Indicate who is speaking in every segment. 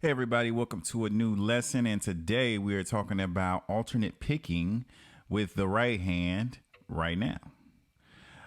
Speaker 1: Hey everybody, welcome to a new lesson, and today we are talking about alternate picking with the right hand right now.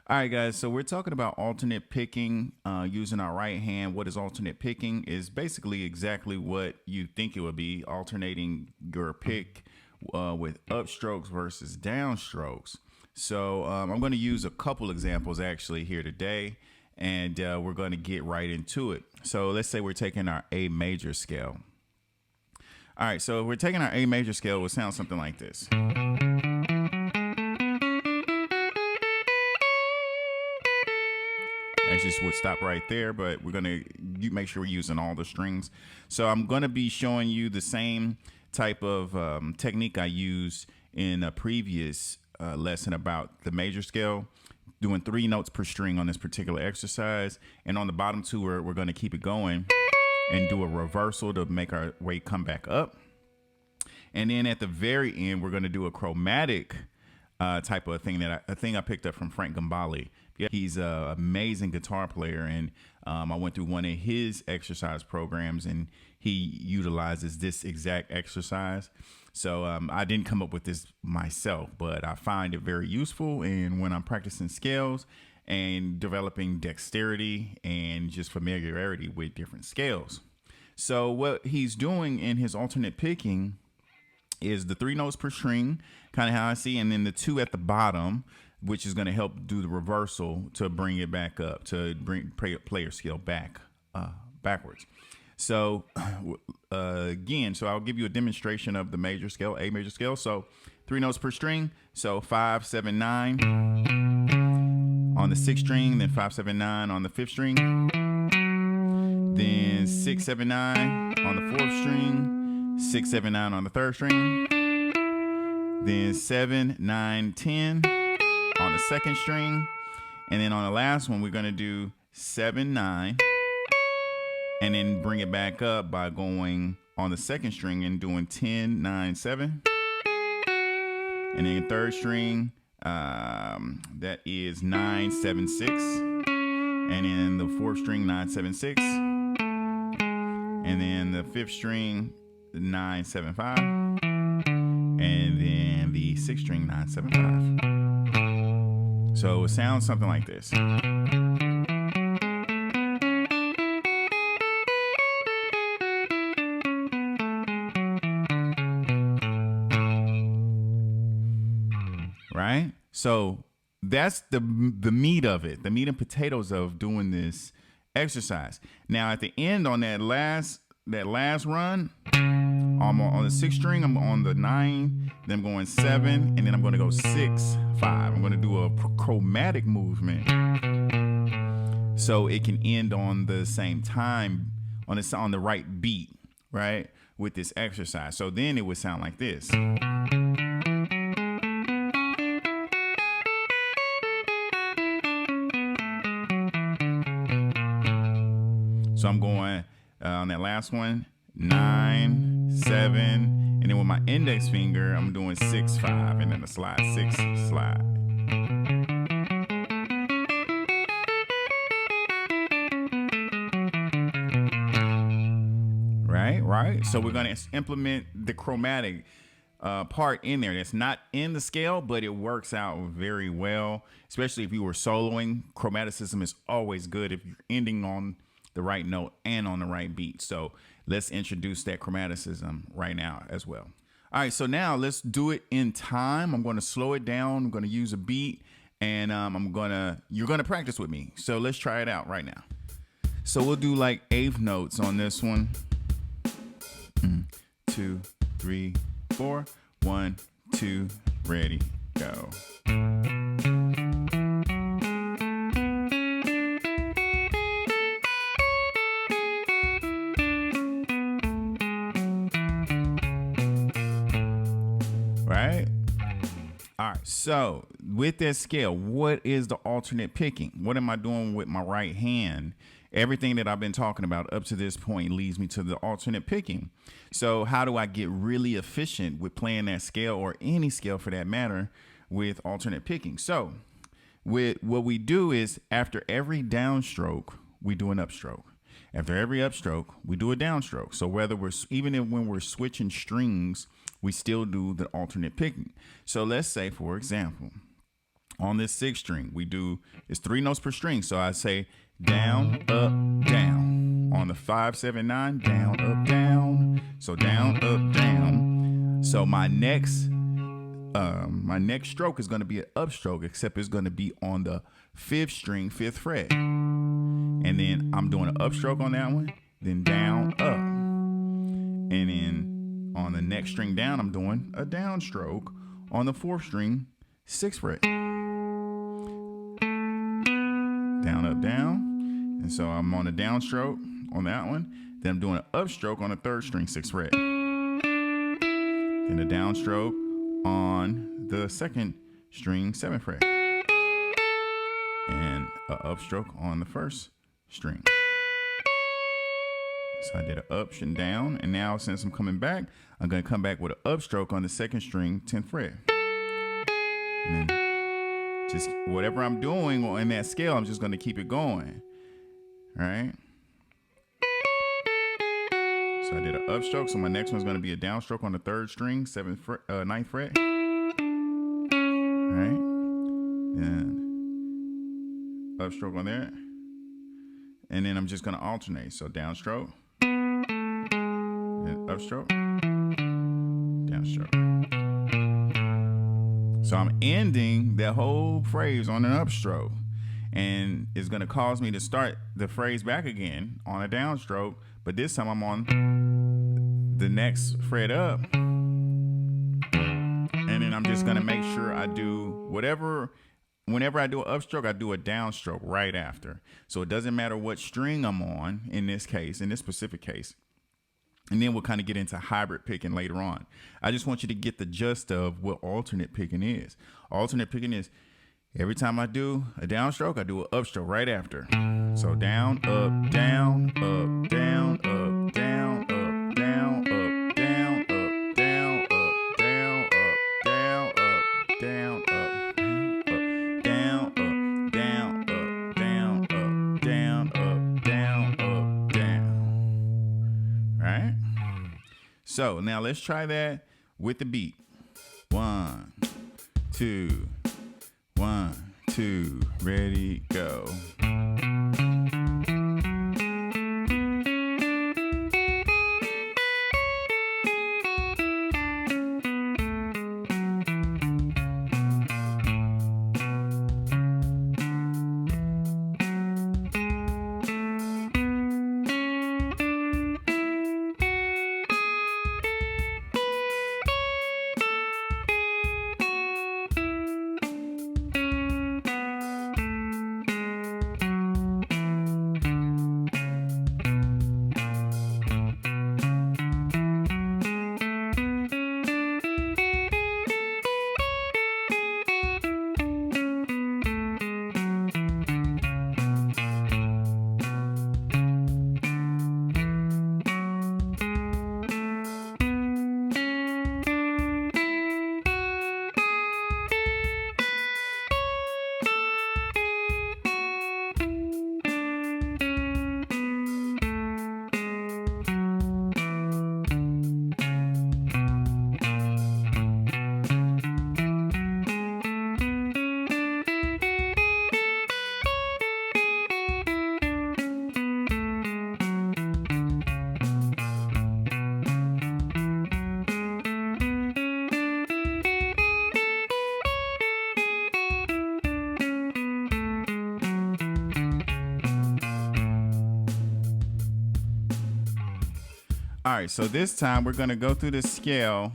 Speaker 1: All right guys, so we're talking about alternate picking using our right hand. What is alternate picking? Is basically exactly what you think it would be, alternating your pick with upstrokes versus downstrokes. So I'm going to use a couple examples actually here today, and we're going to get right into it. So let's say we're taking our A major scale. All right, so if we're taking our A major scale, it will sound something like this. Actually, would stop right there, but we're gonna make sure we're using all the strings. So I'm gonna be showing you the same type of technique I used in a previous lesson about the major scale, doing 3 notes per string on this particular exercise. And on the bottom 2, we're gonna keep it going and do a reversal to make our way come back up. And then at the very end, we're gonna do a chromatic type of thing I picked up from Frank Gambale. He's an amazing guitar player, and I went through one of his exercise programs, and he utilizes this exact exercise. So I didn't come up with this myself, but I find it very useful. And when I'm practicing scales and developing dexterity and just familiarity with different scales. So what he's doing in his alternate picking is the 3 notes per string, kind of how I see, and then the 2 at the bottom, which is going to help do the reversal to bring it back up, to bring player scale back backwards. So again, so I'll give you a demonstration of the major scale, A major scale. So 3 notes per string. So 5, 7, 9 on the 6th string, then 5, 7, 9 on the 5th string, then 6, 7, 9 on the 4th string, 6, 7, 9 on the 3rd string, then 7, 9, 10 on the 2nd string, and then on the last one we're going to do 7, 9, and then bring it back up by going on the 2nd string and doing 10, 9, 7, and then 3rd string that is 9, 7, 6, and then the 4th string 9, 7, 6, and then the 5th string 9, 7, 5, and then the 6th string 9, 7, 5. So it sounds something like this. Right? So that's the meat of it, the meat and potatoes of doing this exercise. Now at the end on that last run, I'm on the 6th string, I'm on the 9, then I'm going 7, and then I'm going to go 6, 5. I'm going to do a chromatic movement so it can end on the same time, on the right beat, right, with this exercise. So then it would sound like this. So I'm going on that last one, 9, 7, and then with my index finger, I'm doing 6, 5, and then a slide, 6, slide. Right. So we're going to implement the chromatic part in there. That's not in the scale, but it works out very well, especially if you were soloing. Chromaticism is always good if you're ending on the right note and on the right beat. So let's introduce that chromaticism right now as well. All right, so now let's do it in time. I'm going to slow it down. I'm going to use a beat, and you're going to practice with me. So let's try it out right now. So we'll do like 8th notes on this one. 2, 3, 4. 1, 2, ready, go. Right? All right, so with that scale, what is the alternate picking? What am I doing with my right hand? Everything that I've been talking about up to this point leads me to the alternate picking. So how do I get really efficient with playing that scale, or any scale for that matter, with alternate picking? So with what we do is, after every downstroke, we do an upstroke. After every upstroke, we do a downstroke. So whether when we're switching strings, we still do the alternate picking. So let's say, for example, on this 6th string, it's 3 notes per string. So I say down, up, down. On the 5, 7, 9, down, up, down. So down, up, down. So my next stroke is going to be an upstroke, except it's going to be on the 5th string, 5th fret. And then I'm doing an upstroke on that one, then down, up. And then on the next string down, I'm doing a downstroke on the 4th string, 6th fret. Down, up, down. And so I'm on a downstroke on that one. Then I'm doing an upstroke on the 3rd string, 6th fret. Then a downstroke on the 2nd string, 7th fret. And an upstroke on the 1st string. So I did an up and down. And now since I'm coming back, I'm going to come back with an upstroke on the 2nd string, 10th fret. And then just whatever I'm doing in that scale, I'm just going to keep it going. All right. So I did an upstroke. So my next one's going to be a downstroke on the 3rd string, 9th fret. All right. And upstroke on that. And then I'm just going to alternate. So downstroke, then upstroke, downstroke. So I'm ending that whole phrase on an upstroke, and it's going to cause me to start the phrase back again on a downstroke, but this time I'm on the next fret up, and then I'm just going to make sure I do whenever I do an upstroke, I do a downstroke right after. So it doesn't matter what string I'm on in this specific case. And then we'll kind of get into hybrid picking later on. I just want you to get the gist of what alternate picking is. Alternate picking is every time I do a downstroke, I do an upstroke right after. So down, up, down, up, down, up, down, up, down, up, down, up, down, up, down, up, down, up, down, up, down, up, down, up, down, up, down, up, down, up, down. Right? So now let's try that with the beat. 1, 2, 1, 2, ready, go. All right, so this time we're going to go through the scale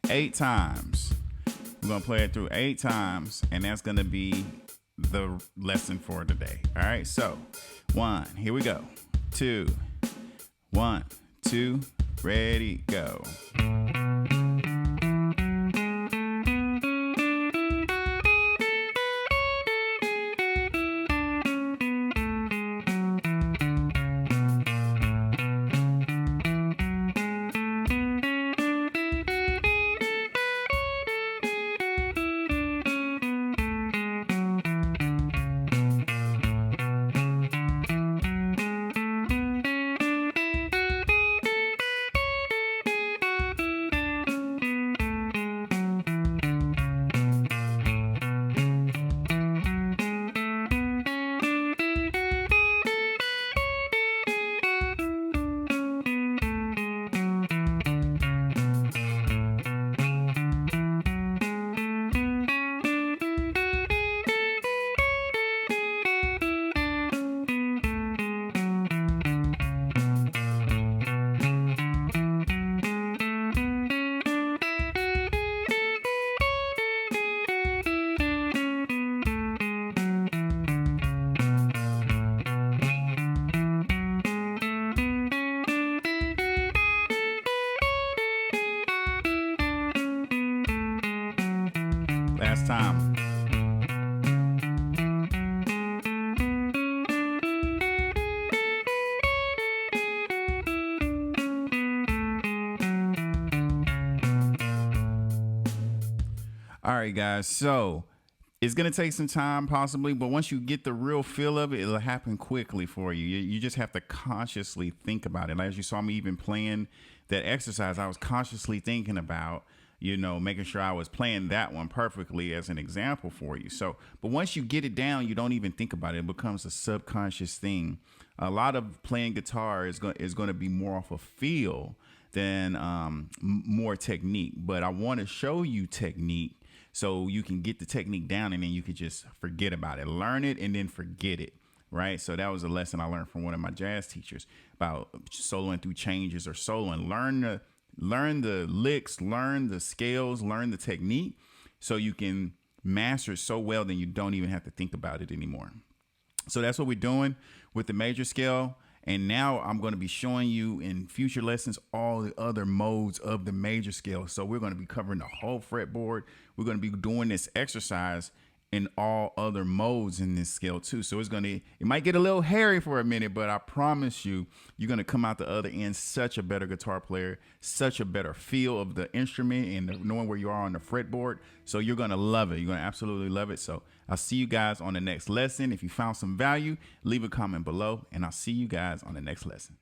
Speaker 1: 8 times. We're going to play it through 8 times, and that's going to be the lesson for today. All right, so 1, here we go. 2, 1, 2, ready, go. last time. All right, guys. So it's going to take some time possibly, but once you get the real feel of it, it'll happen quickly for you. You just have to consciously think about it. As you saw me even playing that exercise, I was consciously thinking about, making sure I was playing that one perfectly as an example for you. So, but once you get it down, you don't even think about it. It becomes a subconscious thing. A lot of playing guitar is going to be more off of feel than more technique. But I want to show you technique so you can get the technique down and then you could just forget about it. Learn it and then forget it, right? So that was a lesson I learned from one of my jazz teachers about soloing through changes or soloing. Learn the licks, learn the scales, learn the technique so you can master it so well then you don't even have to think about it anymore. So that's what we're doing with the major scale. And now I'm going to be showing you in future lessons all the other modes of the major scale. So we're going to be covering the whole fretboard. We're going to be doing this exercise in all other modes in this scale too. So it might get a little hairy for a minute, but I promise you, you're going to come out the other end such a better guitar player, such a better feel of the instrument and knowing where you are on the fretboard. So you're going to love it. You're going to absolutely love it. So I'll see you guys on the next lesson. If you found some value, leave a comment below and I'll see you guys on the next lesson.